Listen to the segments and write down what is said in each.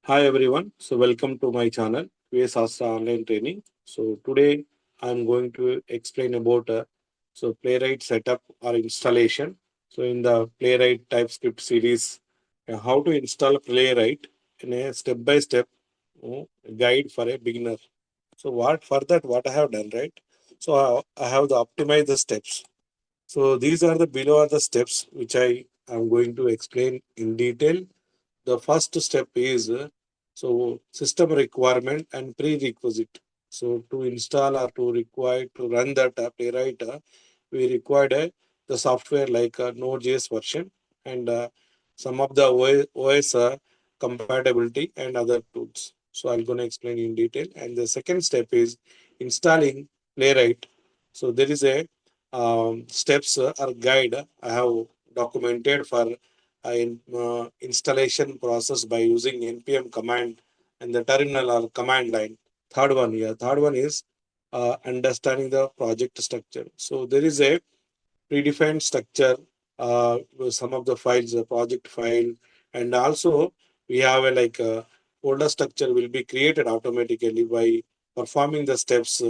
Hi everyone. So welcome to my channel QAShastra online training. So today I'm going to explain about Playwright setup or installation. So in the Playwright TypeScript series, how to install Playwright in a step-by-step guide for a beginner. So what I have done, right? So I have the optimize the steps. So these are the below are the steps which I am going to explain in detail. The first step is system requirement and prerequisite. So to install or to require to run that Playwright, we required the software like Node.js version and some of the OS compatibility and other tools. So I'm going to explain in detail. And the second step is installing Playwright. So there is a steps or guide I have documented for installation process by using npm command and the terminal or command line. Third one is understanding the project structure. So there is a predefined structure, with some of the files, a project file, and also we have a like a folder structure will be created automatically by performing the steps,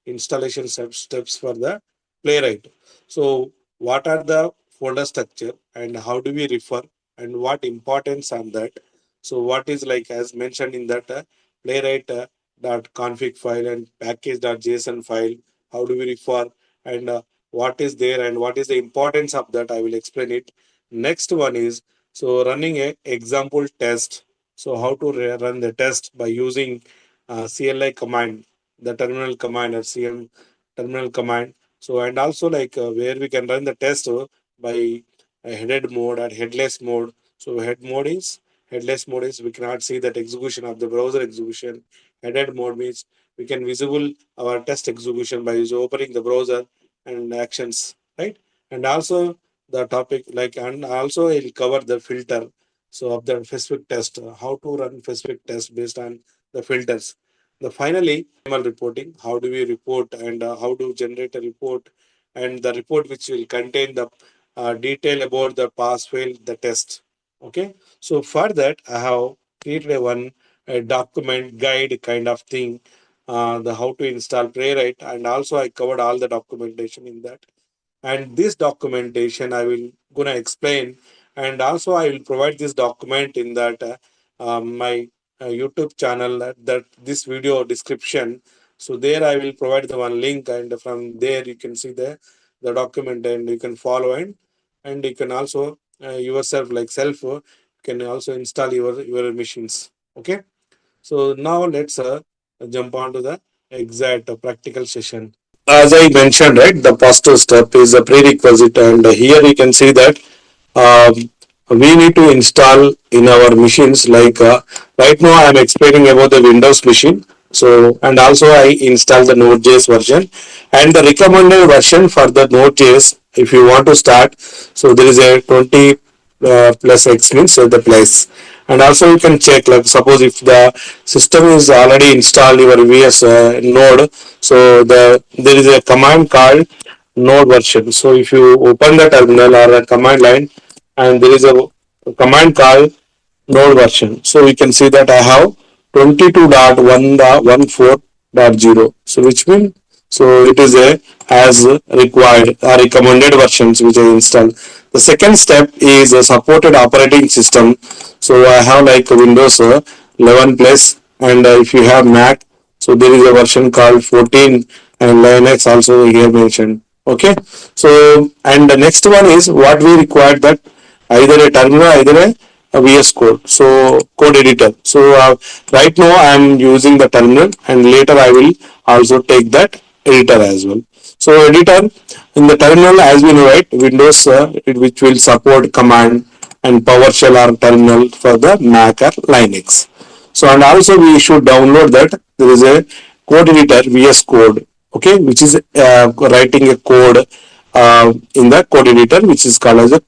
installation steps for the Playwright. So what are the folder structure and how do we refer and what importance on that? So what is like as mentioned in that Playwright dot config file and package.json file, how do we refer and what is there and what is the importance of that, I will explain it. Next one is running a example test. So how to run the test by using CLI command, the terminal command or CM terminal command. So and also where we can run the test by headed mode or headless mode. So headless mode is we cannot see that execution of the browser execution. Headed mode means we can visible our test execution by opening the browser and actions, right? And also the topic and also I'll cover the filter. So of the specific test, how to run specific test based on the filters. The finally reporting, how do we report and how to generate a report and the report which will contain the detail about the pass fail the test. Okay, so for that I have created a document guide kind of thing, the how to install Playwright, and also I covered all the documentation in that. And this documentation I will gonna explain, and also I will provide this document in that my YouTube channel, that this video description. So there I will provide the one link, and from there you can see the document and you can follow, and you can also yourself like self can also install your machines. Okay, so now let's jump on to the exact practical session. As I mentioned, right, the first step is a prerequisite, and here you can see that um, we need to install in our machines. Right now, I am explaining about the Windows machine. So, and also I install the Node.js version and the recommended version for the Node.js. If you want to start, so there is a 20 plus X means the place. And also you can check, like suppose if the system is already installed your VS node, so there is a command called node version. So if you open the terminal or a command line, and there is a command called node version, so we can see that I have 22.1.14.0. So which means, so it is a as required recommended versions which I install. The second step is a supported operating system. So I have like Windows 11 plus, and if you have Mac, so there is a version called 14, and Linux also here mentioned. Okay, so and the next one is what we require, that either a terminal, either a VS Code, so code editor. So right now I am using the terminal, and later I will also take that editor as well. So editor in the terminal, as we know it, Windows which will support command and PowerShell or terminal for the Mac or Linux. So and also we should download that. There is a code editor VS Code, okay, which is writing a code in the code editor, which is called as a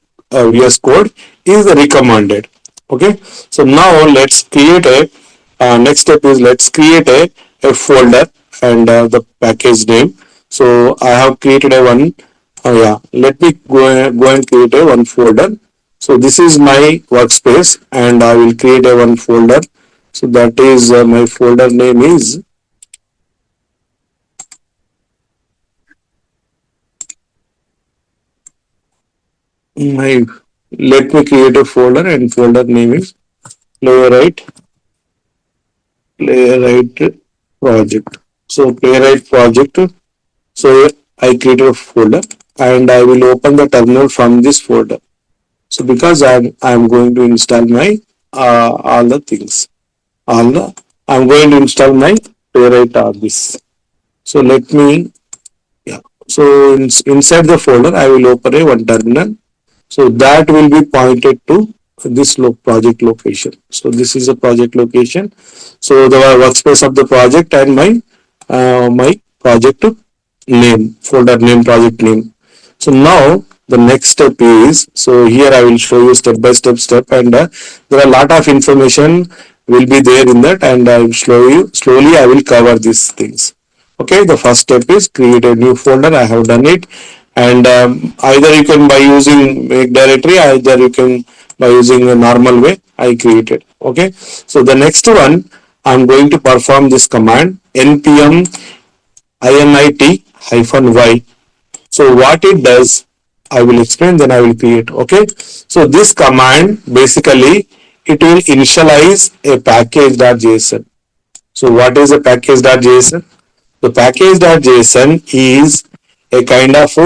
VS Code, is recommended. Okay, so now let's create a next step is let's create a folder and the package name. So I have created a one. Yeah, let me go and create a one folder. So this is my workspace, and I will create a one folder. So that is my folder name is my. Let me create a folder and folder name is Playwright Playwright project. So Playwright project. So here I created a folder and I will open the terminal from this folder. So because I'm going to install my all the things. All the I'm going to install my Playwright on this. So let me, yeah. So inside the folder I will open a one terminal. So that will be pointed to this project location. So this is a project location. So the workspace of the project and my project name, folder name, project name. So now the next step is, so here I will show you step by step, and there are a lot of information will be there in that, and I will show you slowly. I will cover these things. Okay, the first step is create a new folder. I have done it, and either you can by using make directory, either you can by using a normal way I created. Okay, so the next one I'm going to perform this command npm init-y. So what it does, I will explain, then I will create. Okay. So this command basically it will initialize a package.json. So what is a package.json? The package.json is a kind of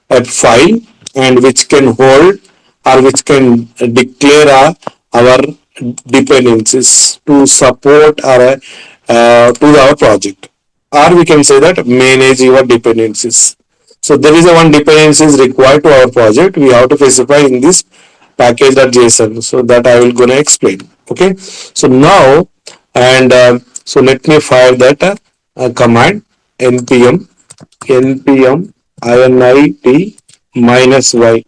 a file and which can hold or which can declare our dependencies to support to our project, or we can say that manage your dependencies. So there is a one dependency is required to our project. We have to specify in this package.json. So that I will gonna explain. Okay. So now and so let me fire that command npm init minus y.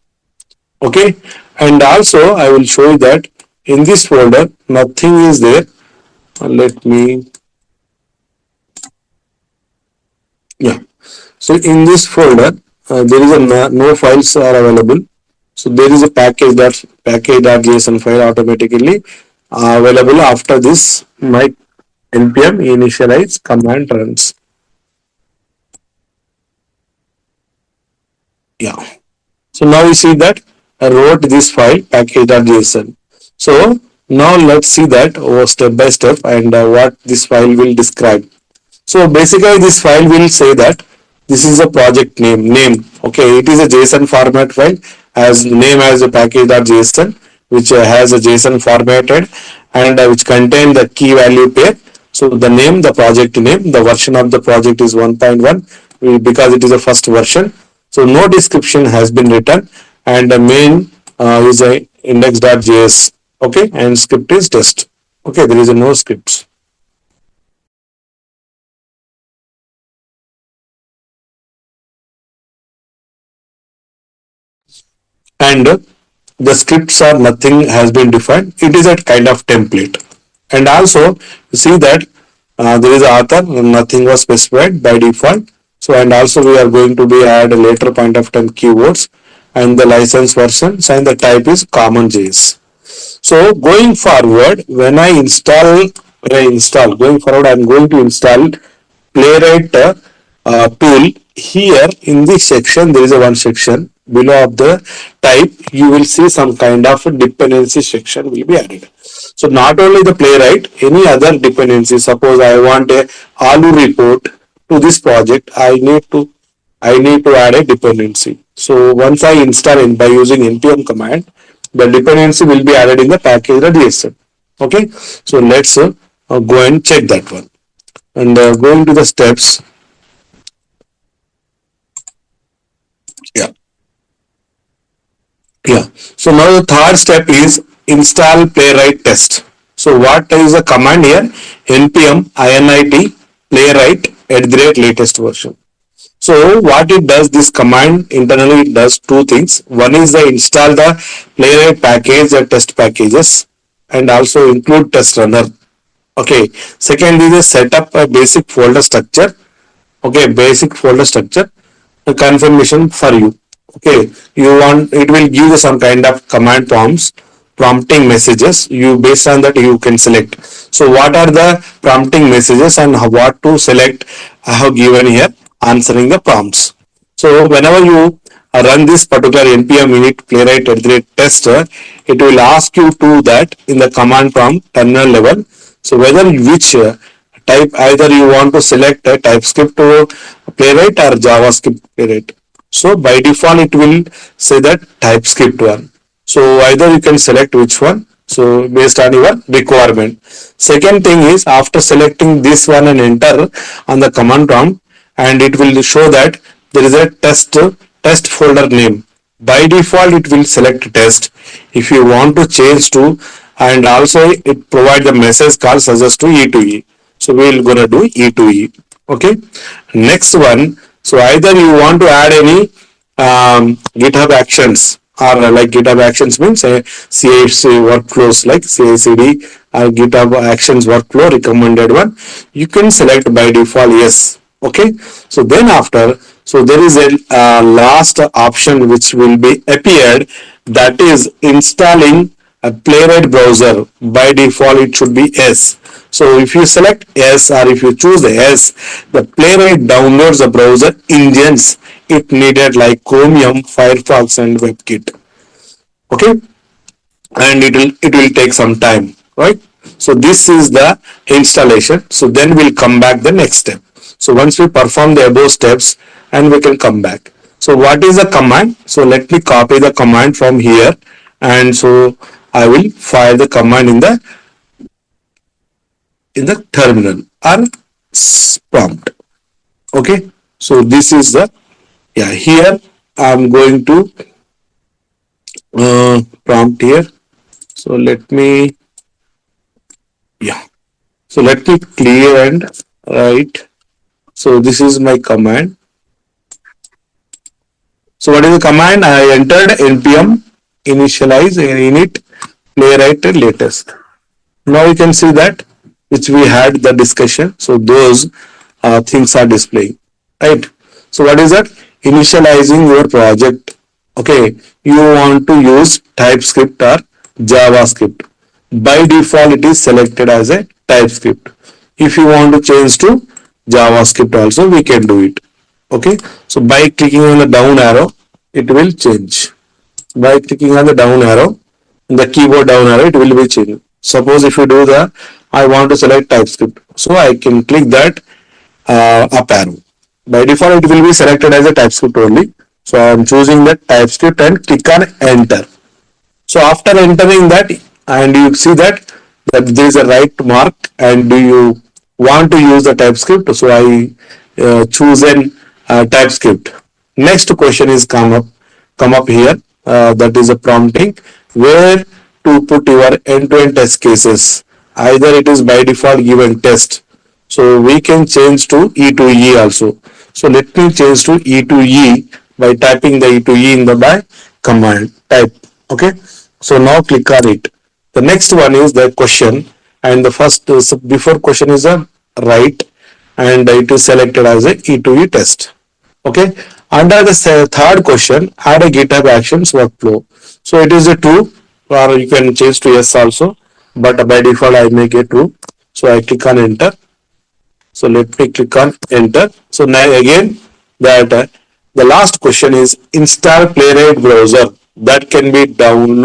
Okay, and also I will show you that in this folder nothing is there. Let me, yeah. So in this folder there is a no files are available. So there is a package.json file automatically available after this my npm initialize command runs. Yeah. So now you see that I wrote this file package.json. So now let's see that step by step and what this file will describe. So basically this file will say that this is a project name. Okay, it is a JSON format file as name as a package.json, which has a JSON formatted and which contain the key value pair. So the name, the project name, the version of the project is 1.1 because it is a first version. So no description has been written, and the main is a index.js. Okay, and script is test. Okay, there is a no scripts. And the scripts are nothing has been defined. It is a kind of template. And also you see that there is author, nothing was specified by default. So and also we are going to be add a later point of time keywords and the license versions and the type is common JS. So going forward, going forward, I'm going to install Playwright tool. Here in this section, there is a one section below of the type. You will see some kind of a dependency section will be added. So not only the Playwright, any other dependency. Suppose I want a ALU report to this project, I need to add a dependency. So once I install it by using npm command, the dependency will be added in the package.json. Okay, so let's go and check that one and going to the steps. Yeah, yeah. So now the third step is install playwright test. So what is the command here? npm init playwright latest version. So what it does, this command internally it does two things. One is the install the playwright package, the test packages, and also include test runner. Okay. Second is a set up a basic folder structure. Okay, basic folder structure, a confirmation for you. Okay, you want it will give you some kind of command prompts. prompting messages. You based on that you can select. So what are the prompting messages and what to select? I have given here answering the prompts. So whenever you run this particular npm init playwright tester, it will ask you to that in the command prompt terminal level. So whether which type, either you want to select a TypeScript playwright or JavaScript playwright. So by default it will say that TypeScript one. So either you can select which one. So based on your requirement. Second thing is, after selecting this one and enter on the command prompt, and it will show that there is a test folder name. By default it will select test. If you want to change to, and also it provide the message call suggest to E2E. So we will gonna do E2E. Okay. Next one. So either you want to add any GitHub actions, or like GitHub actions means CI/CD workflows like CI/CD or GitHub actions workflow recommended one. You can select by default yes. Okay. So then after, so there is a last option which will be appeared, that is installing a Playwright browser. By default it should be yes. So if you select yes, or if you choose yes, the Playwright downloads the browser engines it needed like Chromium, Firefox and WebKit. Okay, and it will take some time, right? So this is the installation. So then we'll come back the next step. So once we perform the above steps, and we can come back. So what is the command? So let me copy the command from here, and so I will fire the command in the terminal or prompt. Okay, so this is the, yeah, here I'm going to prompt here. So let me, yeah, so let me clear and write. So this is my command. So what is the command? I entered npm initialize init playwright latest. Now you can see that which we had the discussion. So those things are displaying, right? So what is that? Initializing your project. Okay, you want to use TypeScript or JavaScript. By default it is selected as a TypeScript. If you want to change to JavaScript also, we can do it. Okay, so by clicking on the down arrow it will change. By clicking on the down arrow, the keyboard down arrow, it will be changed. Suppose if you do the, I want to select TypeScript, so I can click that up arrow. By default it will be selected as a TypeScript only. So I am choosing that TypeScript and click on enter. So after entering that, and you see that there is a right mark, and do you want to use the TypeScript? So I choose an TypeScript. Next question is come up here. That is a prompting where to put your end-to-end test cases. Either it is by default given test. So we can change to E2E also. So let me change to E2E by typing the E2E in the by command type. Okay. So now click on it. The next one is the question, and the first before question is a write, and it is selected as a E2E test. Okay. Under the third question, add a GitHub actions workflow. So it is a true, or you can change to yes also, but by default I make it true. So I click on enter. So let me click on enter. So now again that the last question is install Playwright browser. That can be done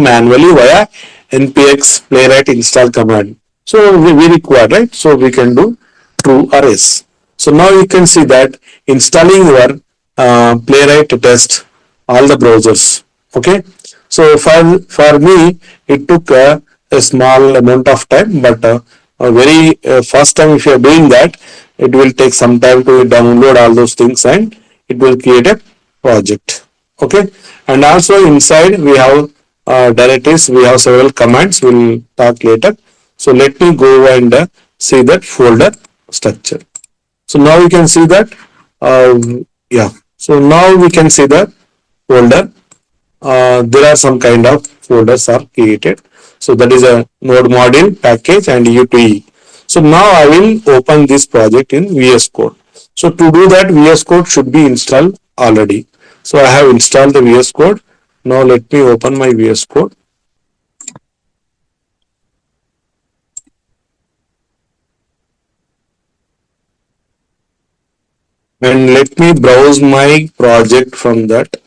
manually via npx playwright install command. So we require, right? So we can do true or yes. So now you can see that installing your Playwright test all the browsers. Okay. So for me it took a small amount of time, but very first time if you are doing that, it will take some time to download all those things and it will create a project. Okay. And also inside we have directories, we have several commands, we will talk later. So let me go and see that folder structure. So now you can see that yeah, so now we can see the folder. There are some kind of folders are created. So that is a node module package and U2E. So now I will open this project in VS Code. So to do that, VS Code should be installed already. So I have installed the VS Code. Now let me open my VS Code. And let me browse my project from that.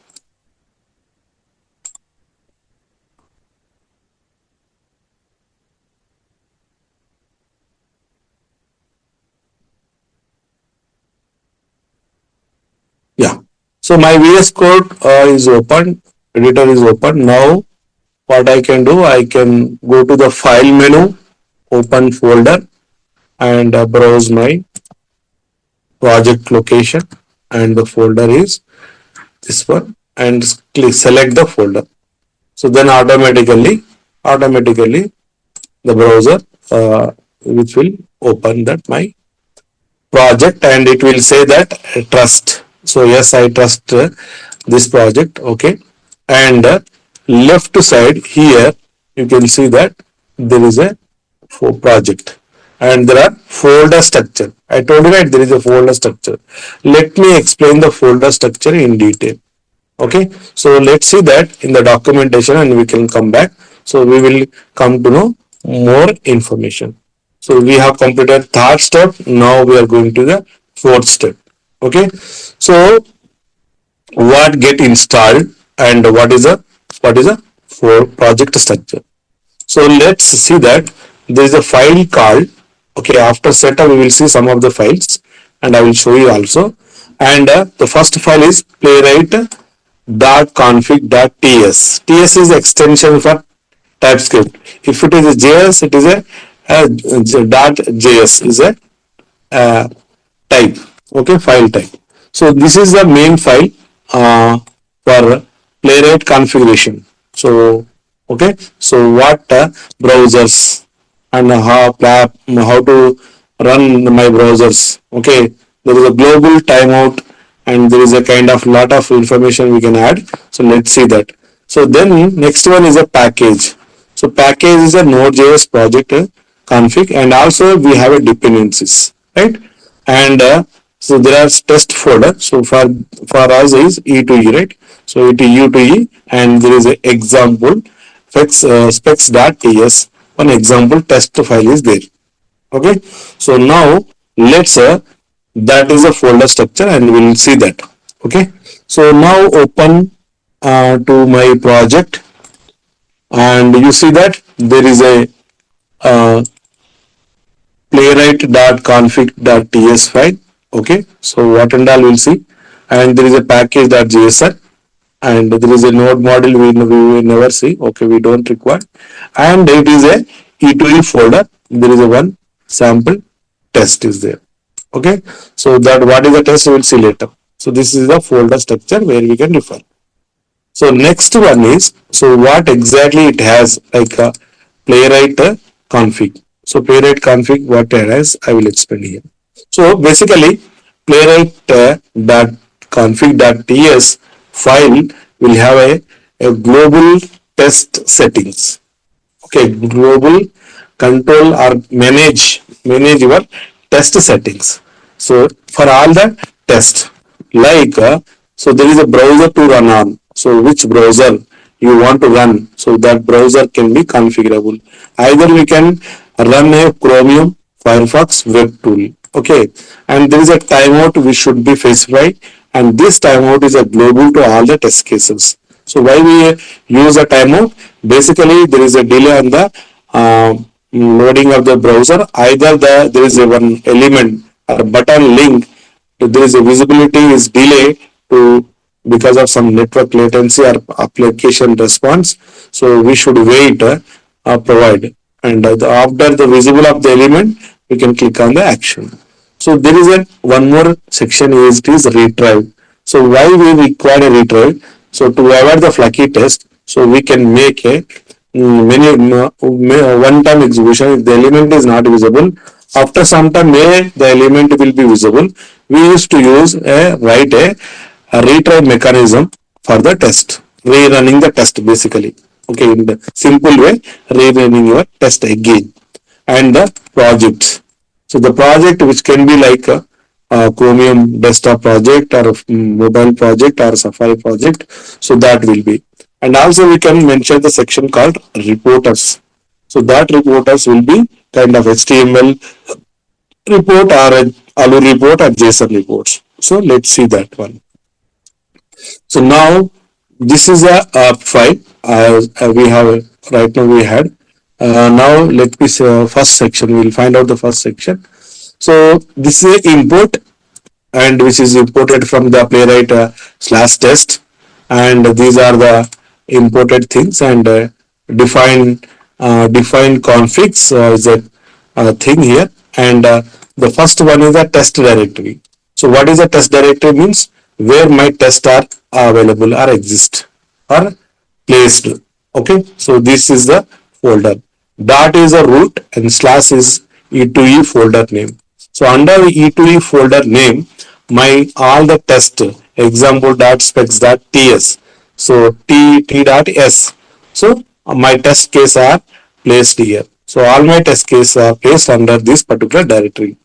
Yeah. So my VS Code is open, editor is open. Now what I can do, I can go to the file menu, open folder, and browse my project location, and the folder is this one, and click select the folder. So then automatically the browser which will open that my project, and it will say that trust. So yes, I trust this project. Okay. And left side here you can see that there is a project, and there are folder structure. I told you right, there is a folder structure. Let me explain the folder structure in detail. Okay, so let's see that in the documentation and we can come back. So we will come to know more information. So we have completed third step. Now we are going to the fourth step. Okay, so what get installed and what is a for project structure. So let's see that there is a file called, okay, after setup we will see some of the files and I will show you also. And the first file is playwright.config.ts. TS is extension for TypeScript. If it is a JS, it is .js is a uh, type, okay, file type. So this is the main file for playwright configuration. So okay, so what browsers and how to run my browsers. Okay, there is a global timeout and there is a kind of lot of information we can add. So let's see that. So then next one is a package. So package is a Node.js project config, and also we have a dependencies, right? And so there are test folder. So for us is E to E, right? So it is U to E, and there is a example specs.ts. One example test file is there. Okay. So now let's that is a folder structure, and we will see that. Okay. So now open to my project, and you see that there is a uh, playwright.config.ts file. Okay, so what and all we'll see, and there is a package.json, and there is a node model we will never see. Okay, we don't require, and it is a E2E folder. There is a one sample test is there. Okay, so that what is the test we will see later. So this is the folder structure where we can refer. So next one is, so what exactly it has, like a playwright config. So playwright config what it has, I will explain here. So basically playwright dot config dot ts file will have a global test settings. Okay, global control or manage your test settings. So for all the test, like so there is a browser to run on. So which browser you want to run, so that browser can be configurable. Either we can run a Chromium, Firefox, web tool. Okay, and there is a timeout which should be specified, and this timeout is a global to all the test cases. So why we use a timeout? Basically, there is a delay on the loading of the browser. Either there is a one element or button link, there is a visibility is delayed to because of some network latency or application response. So we should wait provide, and after the visible of the element, we can click on the action. So there is a one more section is it is retrieve. So why we require a retrieve? So to avoid the flaky test, so we can make a one time execution. If the element is not visible, after some time the element will be visible. We used to use a retry mechanism for the test, rerunning the test basically. Okay, in the simple way, rerunning your test again. And the projects. So the project which can be like a Chromium desktop project or a mobile project or Safari project. So that will be. And also we can mention the section called reporters. So that reporters will be kind of HTML report or a ALU report or JSON reports. So let's see that one. So now this is a file we have right now we had. Now let me see first section. We'll find out the first section. So this is a import and which is imported from the Playwright slash test, and these are the imported things and define define configs is a thing here, and the first one is the test directory. So what is a test directory means where my tests are available or exist or placed. Okay, so this is the folder. Dot is a root and slash is E2E folder name. So under E2E folder name, my all the test example dot specs dot ts. So t dot s. So my test case are placed here. So all my test cases are placed under this particular directory.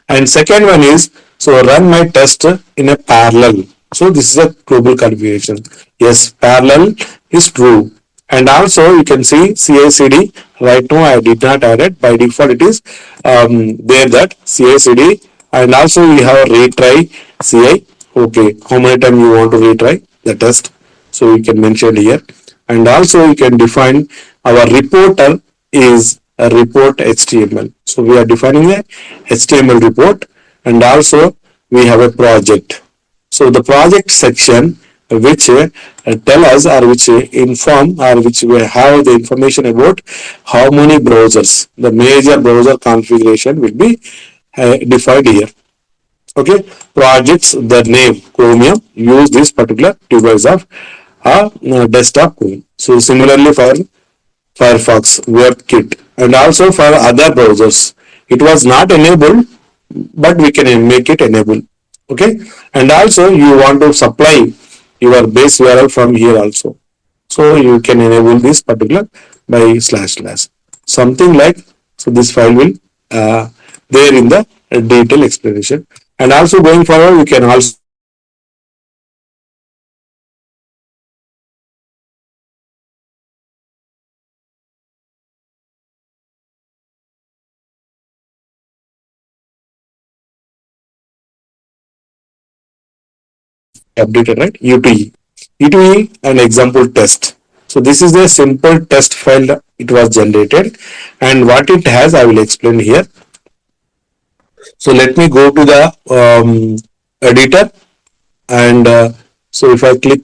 And second one is, so run my test in a parallel. So this is a global configuration. Yes, parallel is true. And also you can see CI/CD. Right now I did not add it. By default it is there that CI/CD. And also we have retry CI. Okay, how many times you want to retry the test? So you can mention here. And also you can define our reporter is a report HTML. So we are defining a HTML report, and also we have a project. So the project section which tell us or which inform or which we have the information about how many browsers, the major browser configuration will be defined here. Okay, projects, the name Chromium, use this particular device of desktop Chrome. So similarly for Firefox, WebKit, and also for other browsers, it was not enabled, but we can make it enable. Okay, and also you want to supply your base URL from here also, so you can enable this particular by slash slash something like. So this file will there in the detail explanation, and also going forward you can also updated, right? U2E. U2E an example test. So this is a simple test file that it was generated, and what it has I will explain here. So let me go to the editor, and so if I click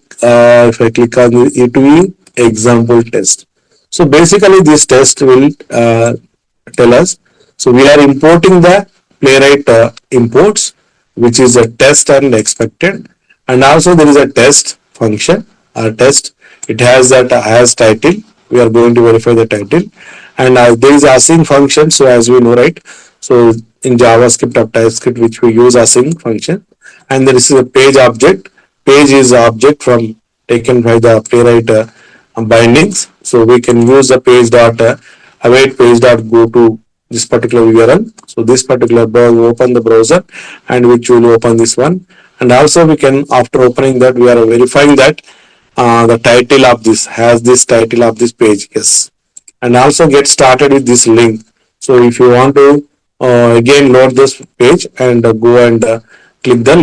on the U2E example test. So basically this test will tell us. So we are importing the Playwright imports, which is a test and expected, and also there is a test function or test. It has that as title. We are going to verify the title, and there is async function. So as we know, right? So in JavaScript or TypeScript, which we use async function, and there is a page object. Page is object from taken by the Playwright bindings. So we can use the page dot await page dot go to this particular URL. So this particular will open the browser, and which will open this one. And also we can, after opening that, we are verifying that the title of this has this title of this page. Yes, and also get started with this link. So if you want to again load this page and go and click the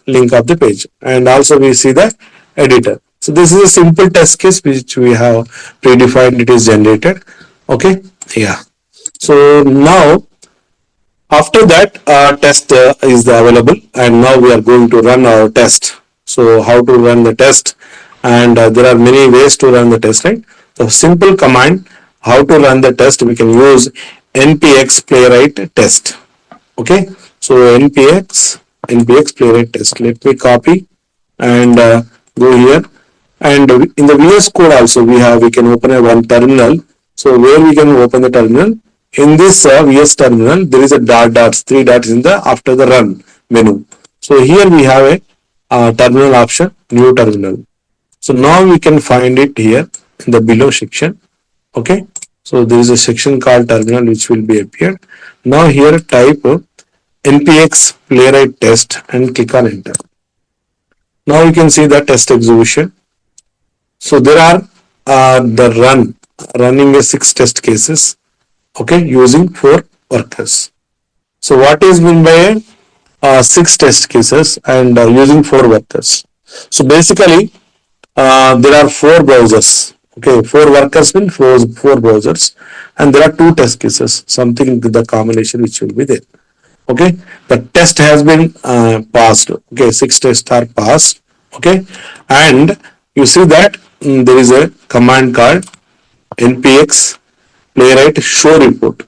link of the page, and also we see the editor. So this is a simple test case which we have predefined. It is generated. Okay, yeah. So now after that test is available, and now we are going to run our test. So how to run the test, and there are many ways to run the test, right? The simple command how to run the test, we can use npx playwright test. Okay, so npx playwright test. Let me copy and go here, and in the VS Code also we can open a one terminal. So where we can open the terminal, in this VS terminal there is a three dots in the after the run menu. So here we have a terminal option, new terminal. So now we can find it here in the below section. Okay, so there is a section called terminal which will be appeared. Now here type npx playwright test and click on enter. Now you can see the test execution. So there are running a 6 test cases. Okay, using 4 workers. So what is meant by six test cases and using four workers. So basically, there are four browsers. Okay, four workers mean four browsers, and there are two test cases. Something the combination which will be there. Okay, the test has been passed. Okay, six tests are passed. Okay, and you see that there is a command called npx playwright show report.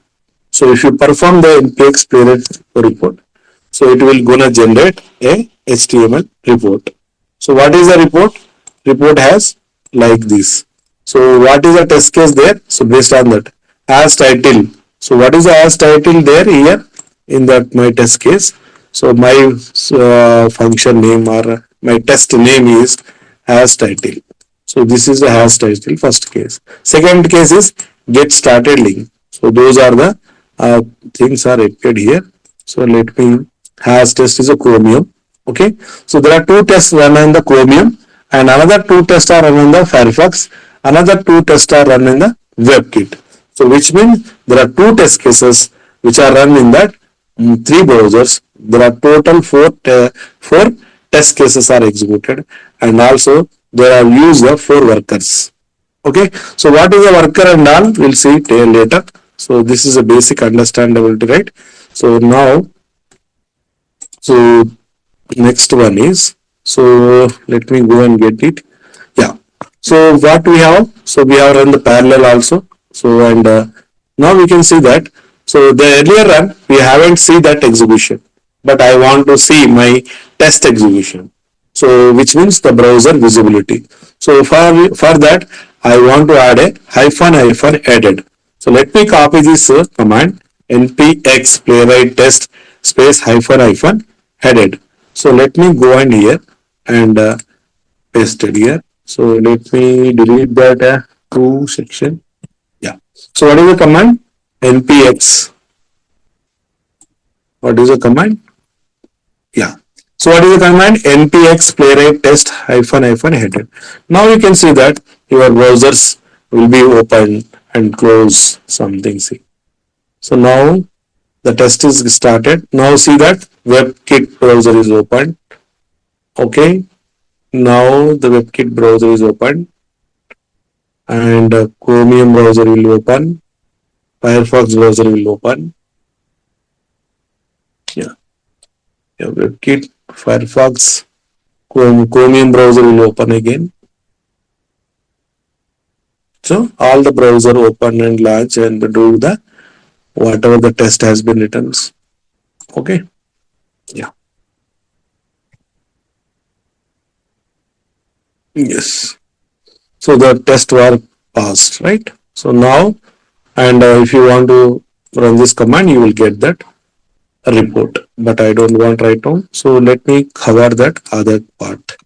So if you perform the npx playwright report, so it will gonna generate a HTML report. So what is the report? Report has like this. So what is the test case there? So based on that, as title. So what is the as title there here in that my test case? So my function name or my test name is as title. So this is the has title first case. Second case is get started link. So those are the things are appeared here. So let me has test is a Chromium. Okay. So there are two tests run on the Chromium and another two tests are run on the Firefox. Another two tests are run in the WebKit. So which means there are two test cases which are run in that three browsers. There are total four test cases are executed and also there are used the four workers. Okay. So what is a worker and all? We'll see it later. So this is a basic understandability, right? So now, so next one is, so let me go and get it. Yeah. So what we have? So we have run the parallel also. So and now we can see that. So the earlier run we haven't seen that execution, but I want to see my test execution. So which means the browser visibility. So for that I want to add a hyphen added. So let me copy this command npx playwright test space hyphen headed. So let me go and here and paste it here. So let me delete that two section. Yeah. So what is the command? npx. What is the command? Yeah. So what is the command? npx playwright test hyphen headed. Now you can see that your browsers will be open and close something. See. So now the test is started. Now see that WebKit browser is open. Okay. Now the WebKit browser is open and Chromium browser will open. Firefox browser will open. Yeah. WebKit, Firefox, Chromium browser will open again. So all the browser open and launch and do the whatever the test has been written. Okay. Yeah. Yes. So the test were passed, right? So now, and if you want to run this command, you will get that report. But I don't want right now. So let me cover that other part.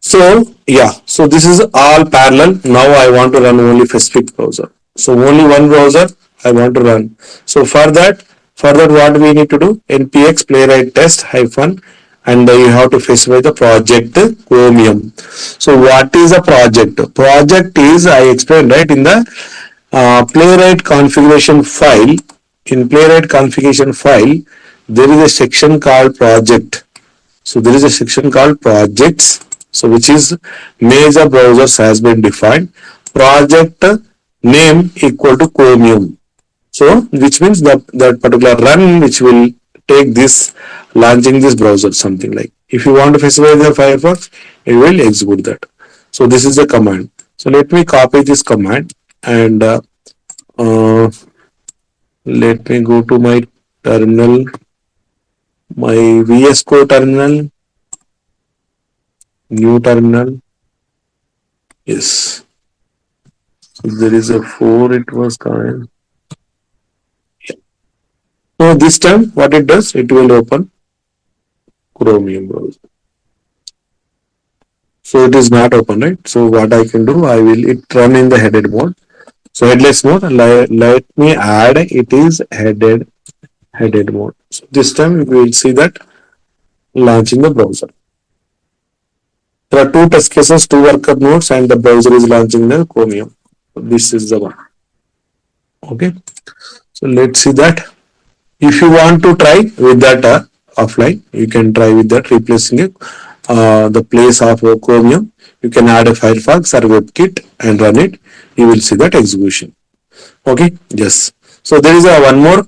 So yeah, so this is all parallel. Now I want to run only specific browser. So only one browser I want to run. So for that what we need to do? npx playwright test hyphen and you have to specify the project Chromium. So what is a project? Project is I explained right in the playwright configuration file. In playwright configuration file, there is a section called project. So there is a section called projects. So which is major browsers has been defined. Project name equal to Chromium. So which means that particular run which will take this launching this browser something like. If you want to specify the Firefox, it will execute that. So this is the command. So let me copy this command and let me go to my terminal, my VS Code terminal, new terminal. Yes. If there is a 4, it was coming. Yeah. So this time what it does, it will open Chromium browser. So it is not open, right? So what I can do, I will it run in the headed mode. So headless mode, let me add it is headed mode. So this time we will see that launching the browser. There are two test cases, two worker nodes, and the browser is launching the Chromium. So this is the one. Okay. So let's see that. If you want to try with that offline. You can try with that, replacing it. The place of Chromium, you can add a Firefox or WebKit and run it. You will see that execution. Okay, yes. So there is a one more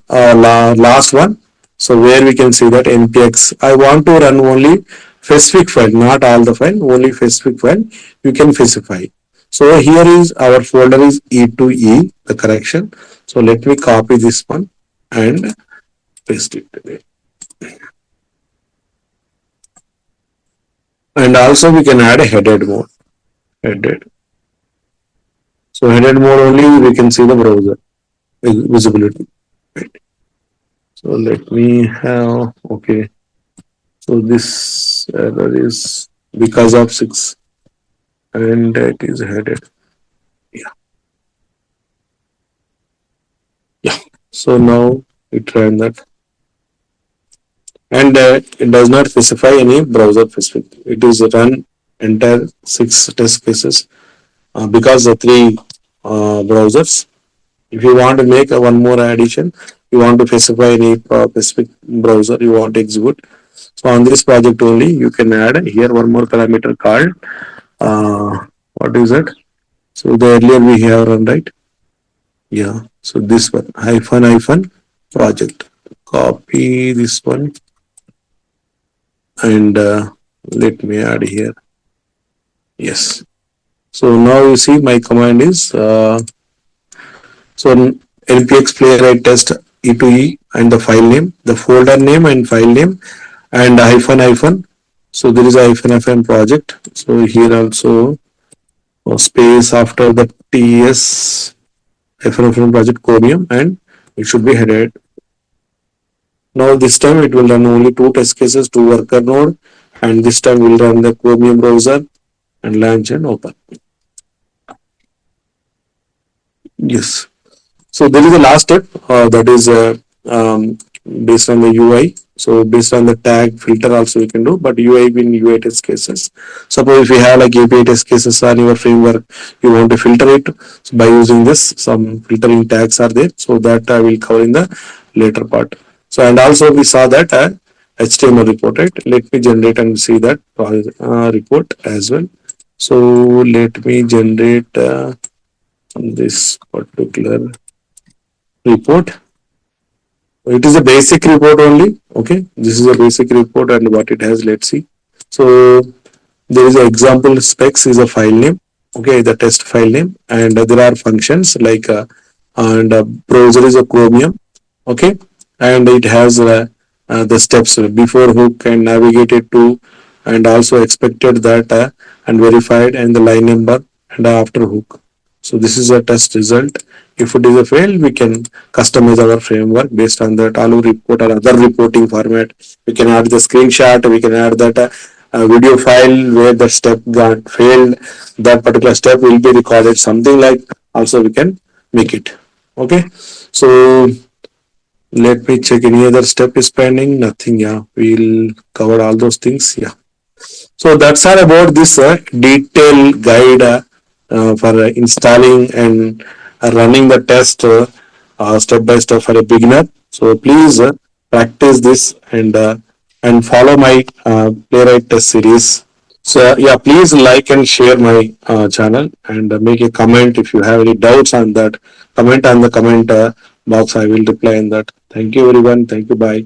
last one. So where we can see that npx. I want to run only specific file, not all the file, only specific file. You can specify. So here is our folder is E2E, the correction. So let me copy this one and paste it today. And also we can add a headed mode. Headed. So headed mode only we can see the browser visibility. Right. So let me have, okay. So this error is because of 6 and it is headed. Yeah. Yeah. So now it ran that. And it does not specify any browser specific. It is run entire 6 test cases because the 3 browsers. If you want to make a one more addition, you want to specify any specific browser you want to execute. So on this project only, you can add here one more parameter called what is it? So the earlier we have run, right? Yeah. So this one hyphen project. Copy this one and let me add here. Yes. So now you see my command is so npx playwright test e2e and the file name, the folder name and file name and hyphen. So there is a hyphen project. So here also space after the ts hyphen project Chromium and it should be headed. Now this time it will run only 2 test cases, 2 worker node, and this time we'll run the Chromium browser and launch and open. Yes. So there is a last step that is based on the UI. So based on the tag filter also you can do, but UI in UI test cases. Suppose if you have like API test cases on your framework, you want to filter it by using this. Some filtering tags are there, so that I will cover in the later part. So and also we saw that HTML report, right? Let me generate and see that report as well. So let me generate this particular report. It is a basic report only. Okay, this is a basic report and what it has. Let's see. So there is an example specs is a file name. Okay, the test file name, and there are functions like and browser is a Chromium. Okay, and it has the steps before hook and navigated to, and also expected that and verified and the line number and after hook. So this is a test result. If it is a fail, we can customize our framework based on that Alu report or other reporting format. We can add the screenshot. We can add that video file where the step got failed. That particular step will be recorded. Something like also we can make it. Okay. So let me check any other step is pending. Nothing. Yeah, we'll cover all those things. Yeah. So that's all about this detailed guide for installing and running the test step by step for a beginner. So please practice this and follow my Playwright test series. So yeah, please like and share my channel and make a comment if you have any doubts on that. Comment on the comment box. I will reply on that. Thank you everyone. Thank you. Bye.